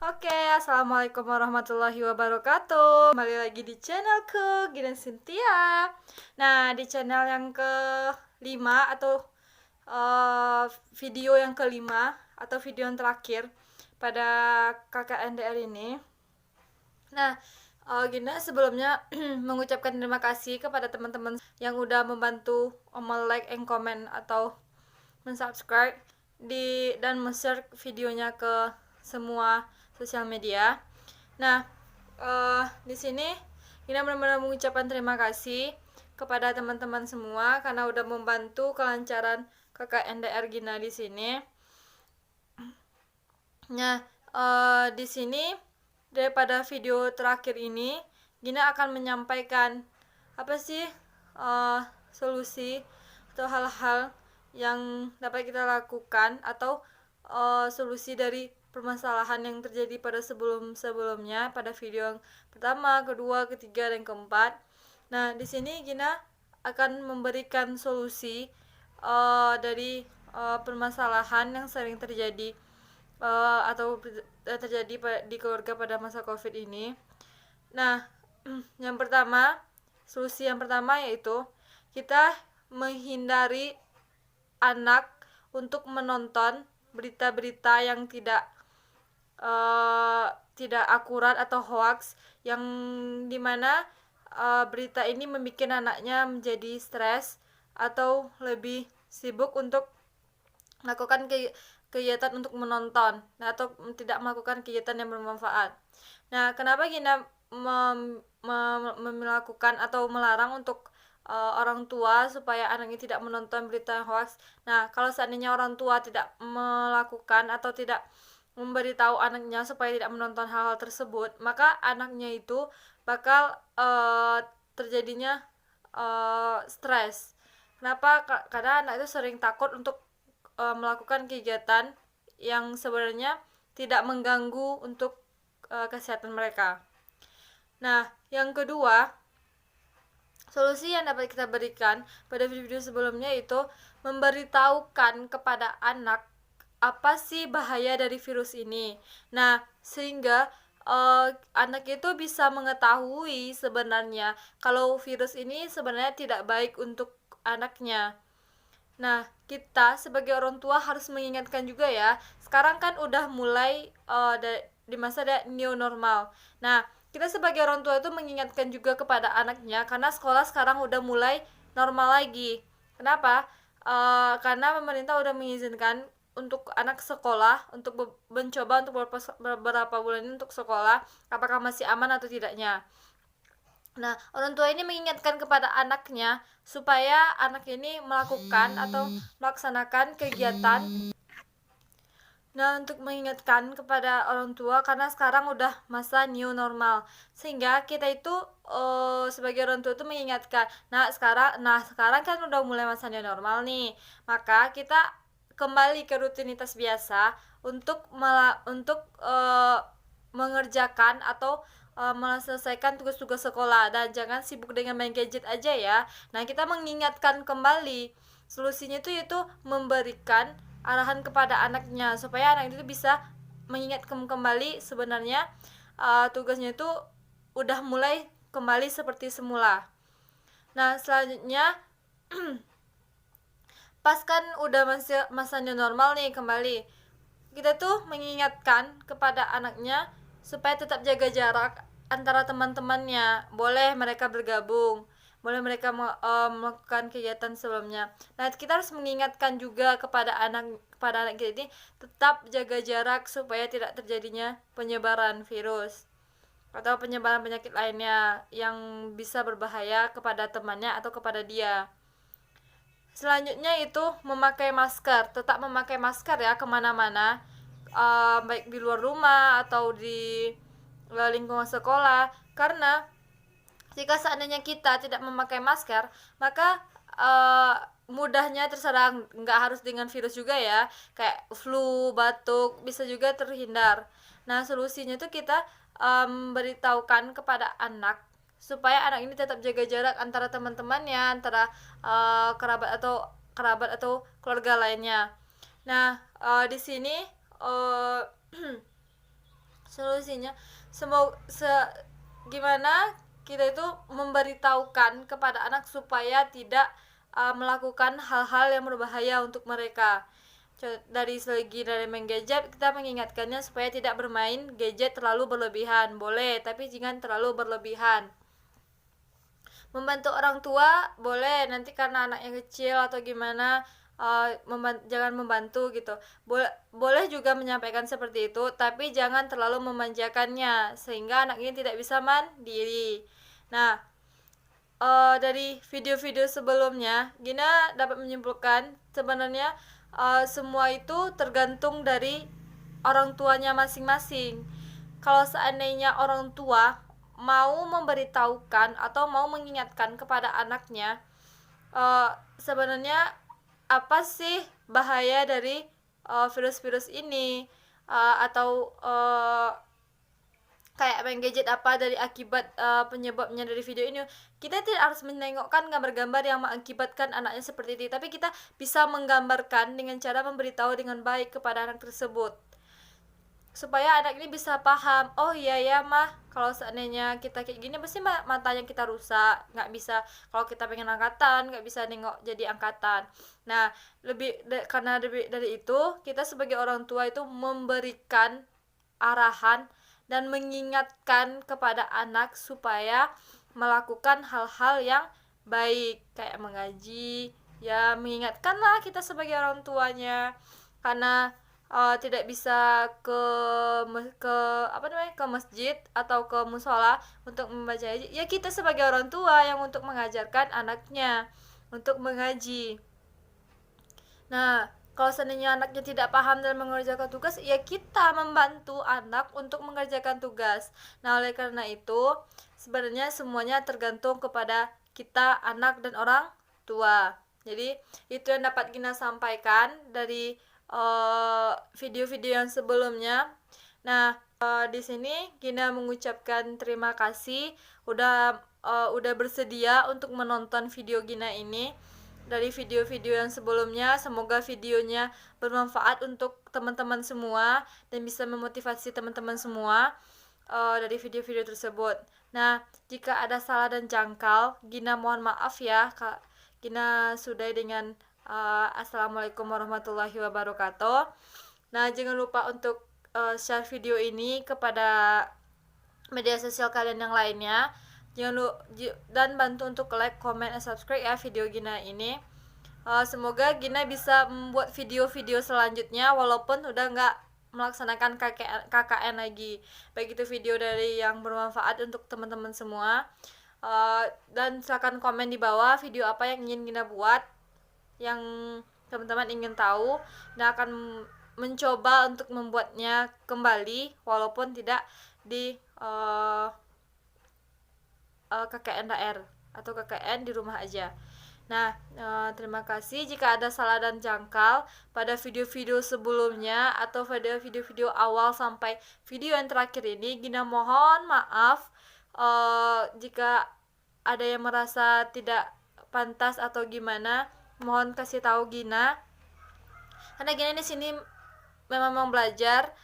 Oke, assalamualaikum warahmatullahi wabarakatuh. Kembali lagi di channelku, Gina Cynthia. Nah, di channel yang kelima atau video yang kelima atau video yang terakhir pada KKNDR ini. Nah, Gina sebelumnya mengucapkan terima kasih kepada teman-teman yang udah membantu like and comment atau mensubscribe dan share videonya ke semua sosial media. Nah, di sini Gina benar-benar mengucapkan terima kasih kepada teman-teman semua karena udah membantu kelancaran KKNDR Gina di sini. Nah, di sini daripada video terakhir ini, Gina akan menyampaikan apa sih solusi atau hal-hal yang dapat kita lakukan atau solusi dari permasalahan yang terjadi pada sebelum-sebelumnya pada video yang pertama, kedua, ketiga, dan keempat. Nah, di sini Gina akan memberikan solusi dari permasalahan yang sering terjadi atau terjadi di keluarga pada masa COVID ini. Nah, yang pertama, solusi yang pertama yaitu kita menghindari anak untuk menonton berita-berita yang tidak akurat atau hoax, yang dimana berita ini membuat anaknya menjadi stres atau lebih sibuk untuk melakukan kegiatan untuk menonton, atau tidak melakukan kegiatan yang bermanfaat. Nah, kenapa Gina melakukan atau melarang untuk orang tua supaya anaknya tidak menonton berita hoax? Nah, kalau seandainya orang tua tidak melakukan atau tidak memberitahu anaknya supaya tidak menonton hal-hal tersebut, maka anaknya itu bakal terjadinya stres. Kenapa? Karena anak itu sering takut untuk melakukan kegiatan yang sebenarnya tidak mengganggu untuk kesehatan mereka. Nah, yang kedua, solusi yang dapat kita berikan pada video sebelumnya itu memberitahukan kepada anak apa sih bahaya dari virus ini. Nah, sehingga anak itu bisa mengetahui sebenarnya kalau virus ini sebenarnya tidak baik untuk anaknya. Nah, kita sebagai orang tua harus mengingatkan juga ya. Sekarang kan udah mulai di masa new normal. Nah, kita sebagai orang tua itu mengingatkan juga kepada anaknya karena sekolah sekarang udah mulai normal lagi. Kenapa? Karena pemerintah udah mengizinkan untuk anak sekolah untuk mencoba untuk beberapa bulan ini untuk sekolah, apakah masih aman atau tidaknya. Nah, orang tua ini mengingatkan kepada anaknya supaya anak ini melakukan atau melaksanakan kegiatan. Nah, untuk mengingatkan kepada orang tua karena sekarang udah masa new normal, sehingga kita itu sebagai orang tua itu mengingatkan. Sekarang kan udah mulai masa new normal nih, maka kita kembali ke rutinitas biasa untuk mengerjakan atau menyelesaikan tugas-tugas sekolah dan jangan sibuk dengan main gadget aja ya. Nah, kita mengingatkan kembali. Solusinya itu yaitu memberikan arahan kepada anaknya supaya anak itu bisa mengingatkan kembali sebenarnya tugasnya itu udah mulai kembali seperti semula. Nah, selanjutnya pas kan udah masanya normal nih kembali, kita tuh mengingatkan kepada anaknya supaya tetap jaga jarak antara teman-temannya. Boleh mereka bergabung, boleh mereka melakukan kegiatan sebelumnya. Nah, kita harus mengingatkan juga kepada anak kita ini tetap jaga jarak supaya tidak terjadinya penyebaran virus atau penyebaran penyakit lainnya yang bisa berbahaya kepada temannya atau kepada dia. Selanjutnya itu memakai masker, tetap memakai masker ya kemana-mana, baik di luar rumah atau di lingkungan sekolah. Karena jika seandainya kita tidak memakai masker, maka mudahnya terserang, nggak harus dengan virus juga ya, kayak flu, batuk bisa juga terhindar. Nah, solusinya tuh kita beritahukan kepada anak supaya anak ini tetap jaga jarak antara teman-temannya, antara kerabat atau keluarga lainnya. Nah, di sini Solusinya gimana kita itu memberitahukan kepada anak supaya tidak melakukan hal-hal yang berbahaya untuk mereka. Dari main gadget, kita mengingatkannya supaya tidak bermain gadget terlalu berlebihan. Boleh, tapi jangan terlalu berlebihan. Membantu orang tua boleh, nanti karena anaknya kecil atau gimana, jangan membantu gitu. Boleh juga menyampaikan seperti itu, tapi jangan terlalu memanjakannya sehingga anak ini tidak bisa mandiri. Nah, dari video-video sebelumnya, Gina dapat menyimpulkan sebenarnya semua itu tergantung dari orang tuanya masing-masing. Kalau seandainya orang tua mau memberitahukan atau mau mengingatkan kepada anaknya, sebenarnya apa sih bahaya dari virus-virus ini, atau kayak main gadget apa dari akibat penyebabnya dari video ini. Kita tidak harus menengokkan gambar-gambar yang mengakibatkan anaknya seperti itu, tapi kita bisa menggambarkan dengan cara memberitahu dengan baik kepada anak tersebut supaya anak ini bisa paham. Oh iya ya mah, kalau seandainya kita kayak gini pasti matanya kita rusak, nggak bisa, kalau kita pengen angkatan nggak bisa nengok jadi angkatan. Nah, karena lebih dari itu, kita sebagai orang tua itu memberikan arahan dan mengingatkan kepada anak supaya melakukan hal-hal yang baik, kayak mengaji, ya mengingatkanlah kita sebagai orang tuanya. Karena tidak bisa ke masjid atau ke musola untuk membaca, ya kita sebagai orang tua yang untuk mengajarkan anaknya untuk mengaji. Nah, kalau seandainya anaknya tidak paham dan mengerjakan tugas, ya kita membantu anak untuk mengerjakan tugas. Nah, oleh karena itu sebenarnya semuanya tergantung kepada kita, anak dan orang tua. Jadi itu yang dapat Gina sampaikan dari video-video yang sebelumnya. Nah, di sini Gina mengucapkan terima kasih udah bersedia untuk menonton video Gina ini. Dari video-video yang sebelumnya, semoga videonya bermanfaat untuk teman-teman semua dan bisa memotivasi teman-teman semua dari video-video tersebut. Nah, jika ada salah dan jangkal, Gina mohon maaf ya, Kak. Gina sudahi dengan Assalamualaikum warahmatullahi wabarakatuh. Nah, jangan lupa untuk share video ini kepada media sosial kalian yang lainnya. Dan bantu untuk like, comment, dan subscribe ya video Gina ini. Semoga Gina bisa membuat video-video selanjutnya walaupun udah nggak melaksanakan KKN lagi. Baik itu video dari yang bermanfaat untuk teman-teman semua. Dan silakan komen di bawah video apa yang ingin Gina buat, yang teman-teman ingin tahu, dan akan mencoba untuk membuatnya kembali walaupun tidak di KKN daerah atau KKN di rumah aja. Nah, terima kasih. Jika ada salah dan jangkal pada video-video sebelumnya atau pada video-video awal sampai video yang terakhir ini, Gina mohon maaf jika ada yang merasa tidak pantas atau gimana. Mohon kasih tahu Gina, karena Gina di sini memang mau belajar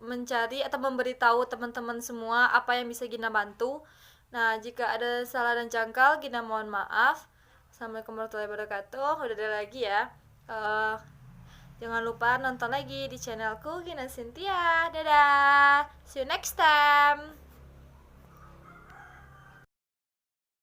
mencari atau memberitahu teman-teman semua apa yang bisa Gina bantu. Nah, jika ada salah dan jangkal, Gina mohon maaf. Assalamualaikum warahmatullahi wabarakatuh. Udah ada lagi ya. Jangan lupa nonton lagi di channelku Gina Cynthia. Dadah. See you next time.